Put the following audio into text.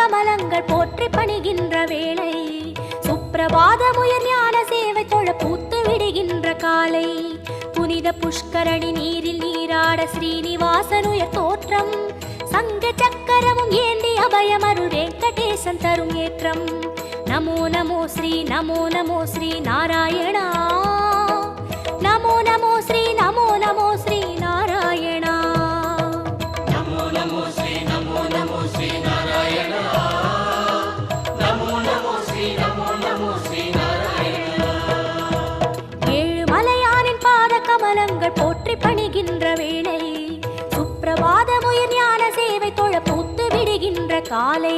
கமலங்கள் போற்றி பணிகின்ற வேளை சுப்பிரபாதமுயர் ஞான சேவை தொழ பூத்து விடுகின்ற காலை புனித புஷ்கரணி நீரில் நீராட ஸ்ரீனிவாசனுயர் தோற்றம் சங்க சக்கரமும் ஏந்தி அபயமருள் வெங்கடேசன் தரும் ஏற்றம் நமோ நமோ ஸ்ரீ நாராயணா நமோ நமோ ஸ்ரீ நாராயணா நமோ நமோ ஸ்ரீ நாராயணா நமோ நமோ ஸ்ரீ நாராயணா. ஏழு மலையானின் பாத கமலங்கள் போற்றி பணிகின்ற வேளை சுப்பிரபாதமுயர் ஞான சேவை தொழ பூத்து விடுகின்ற காலை